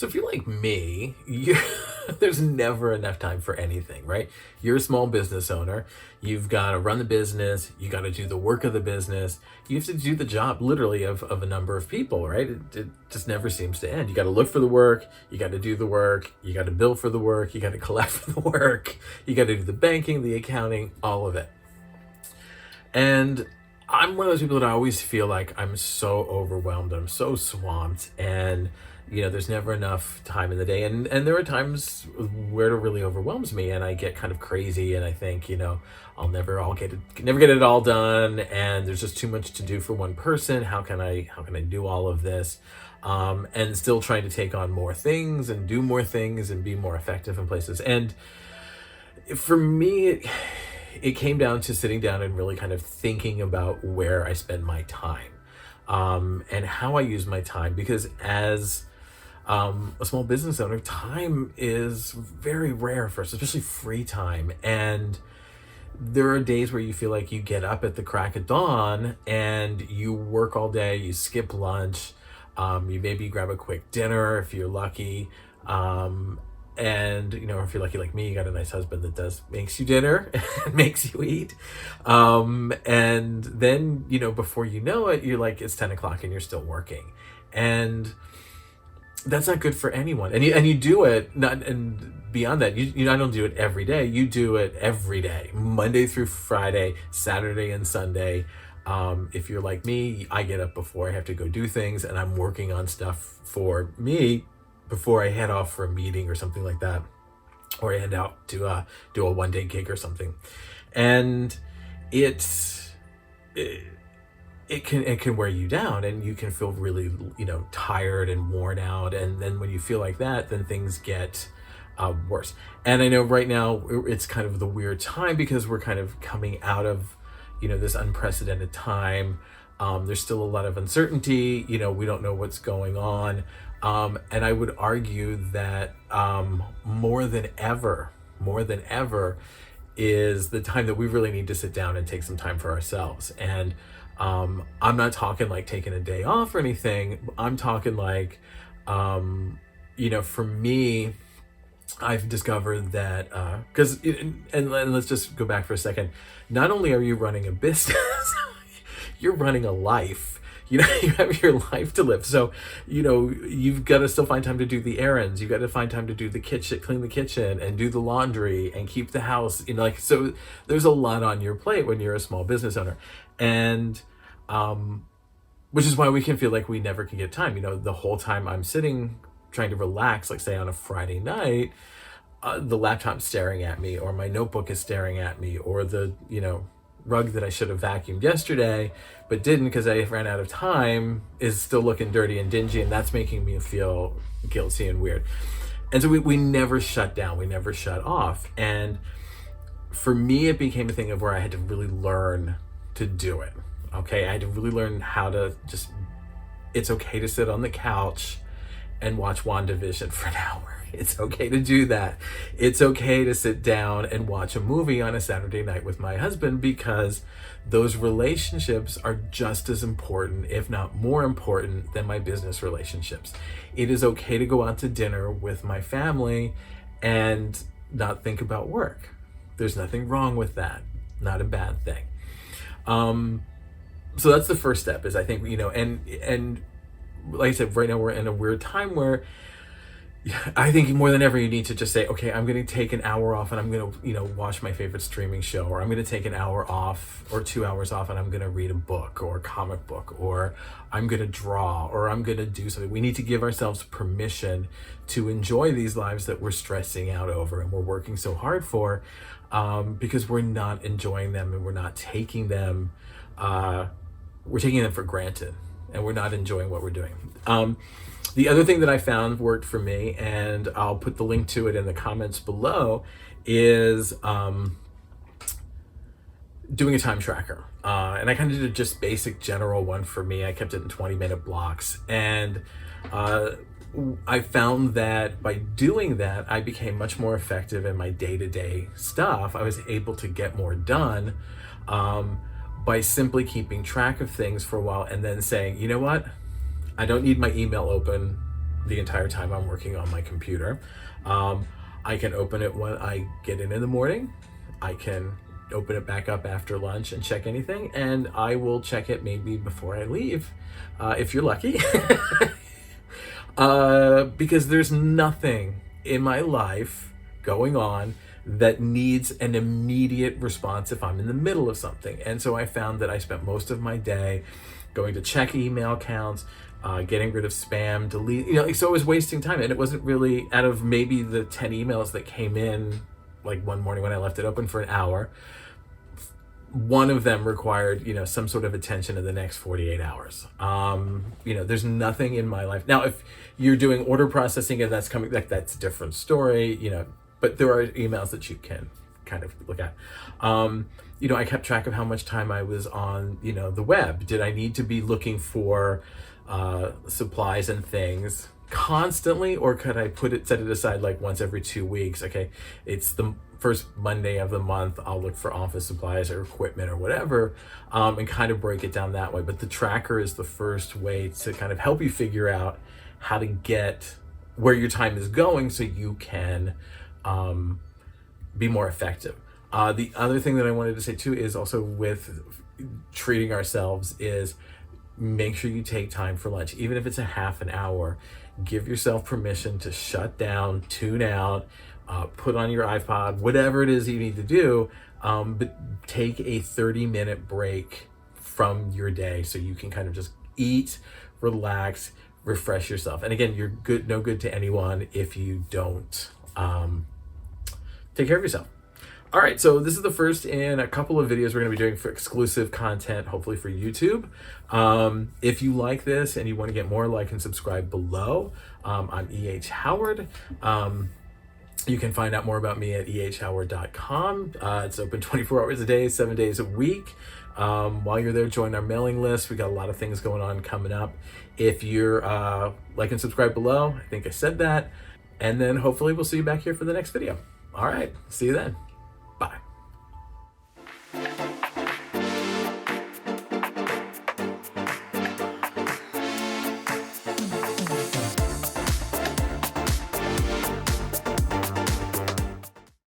So if you're like me, there's never enough time for anything, right? You're a small business owner. You've got to run the business. You got to do the work of the business. You have to do the job literally of a number of people, right? It just never seems to end. You got to look for the work. You got to do the work. You got to bill for the work. You got to collect for the work. You got to do the banking, the accounting, all of it. And I'm one of those people that I always feel like I'm so overwhelmed. I'm so swamped, and there's never enough time in the day. And there are times where it really overwhelms me, and I get kind of crazy, and I think, never get it all done, and there's just too much to do for one person. How can I do all of this? And still trying to take on more things and do more things and be more effective in places. And for me, it came down to sitting down and really kind of thinking about where I spend my time, and how I use my time. Because as a small business owner, time is very rare for us, especially free time. And there are days where you feel like you get up at the crack of dawn and you work all day, you skip lunch, you maybe grab a quick dinner if you're lucky. And if you're lucky like me, you got a nice husband that makes you dinner and makes you eat. And then, before you know it, you're like, it's 10 o'clock and you're still working. And that's not good for anyone. And you do it, not, and beyond that, you I don't do it every day. You do it every day, Monday through Friday, Saturday and Sunday. If you're like me, I get up before I have to go do things, and I'm working on stuff for me before I head off for a meeting or something like that, or I head out to do a one-day gig or something. And it can wear you down, and you can feel really tired and worn out. And then when you feel like that, then things get worse. And I know right now it's kind of the weird time, because we're kind of coming out of this unprecedented time. There's still a lot of uncertainty. We don't know what's going on. And I would argue that more than ever is the time that we really need to sit down and take some time for ourselves. And I'm not talking like taking a day off or anything. I'm talking like, for me, I've discovered that, and let's just go back for a second. Not only are you running a business, you're running a life. You have your life to live. So, you've got to still find time to do the errands. You've got to find time to do the kitchen, clean the kitchen, and do the laundry, and keep the house, so there's a lot on your plate when you're a small business owner. And, which is why we can feel like we never can get time. The whole time I'm sitting trying to relax, like say on a Friday night, the laptop's staring at me, or my notebook is staring at me, or the, rug that I should have vacuumed yesterday but didn't because I ran out of time is still looking dirty and dingy, and that's making me feel guilty and weird. And so we never shut down, we never shut off. And for me, it became a thing of where I had to really learn to do it. Okay, I had to really learn how to just, it's okay to sit on the couch and watch WandaVision for an hour. It's okay to do that. It's okay to sit down and watch a movie on a Saturday night with my husband, because those relationships are just as important, if not more important, than my business relationships. It is okay to go out to dinner with my family and not think about work. There's nothing wrong with that. Not a bad thing. So that's the first step, is I think, and like I said, right now we're in a weird time where I think more than ever you need to just say, okay, I'm going to take an hour off and I'm going to, watch my favorite streaming show, or I'm going to take an hour off or 2 hours off and I'm going to read a book or a comic book, or I'm going to draw, or I'm going to do something. We need to give ourselves permission to enjoy these lives that we're stressing out over and we're working so hard for, because we're not enjoying them, and we're not taking them, we're taking them for granted, and we're not enjoying what we're doing. The other thing that I found worked for me, and I'll put the link to it in the comments below, is doing a time tracker. And I kind of did a just basic general one for me. I kept it in 20-minute blocks. And I found that by doing that, I became much more effective in my day-to-day stuff. I was able to get more done by simply keeping track of things for a while and then saying, you know what? I don't need my email open the entire time I'm working on my computer. I can open it when I get in the morning. I can open it back up after lunch and check anything, and I will check it maybe before I leave, if you're lucky. Because there's nothing in my life going on that needs an immediate response if I'm in the middle of something. And so I found that I spent most of my day going to check email accounts, getting rid of spam, delete, so I was wasting time. And it wasn't really, out of maybe the 10 emails that came in, like one morning when I left it open for an hour, one of them required, some sort of attention in the next 48 hours. There's nothing in my life. Now, if you're doing order processing and that's coming, that's a different story, but there are emails that you can kind of look at. I kept track of how much time I was on, the web. Did I need to be looking for supplies and things constantly, or could I set it aside like once every 2 weeks? Okay, it's the first Monday of the month, I'll look for office supplies or equipment or whatever, and kind of break it down that way. But the tracker is the first way to kind of help you figure out how to get where your time is going so you can be more effective. The other thing that I wanted to say too is also with treating ourselves is make sure you take time for lunch. Even if it's a half an hour, give yourself permission to shut down, tune out, put on your iPod, whatever it is you need to do, but take a 30-minute break from your day so you can kind of just eat, relax, refresh yourself. And again, you're no good to anyone if you don't take care of yourself. All right, so this is the first in a couple of videos we're going to be doing for exclusive content, hopefully for YouTube. If you like this and you want to get more, like and subscribe below. I'm E.H. Howard. You can find out more about me at ehhoward.com. It's open 24 hours a day, 7 days a week. While you're there, join our mailing list. We got a lot of things going on coming up. If you're like and subscribe below, I think I said that. And then hopefully we'll see you back here for the next video. All right, see you then.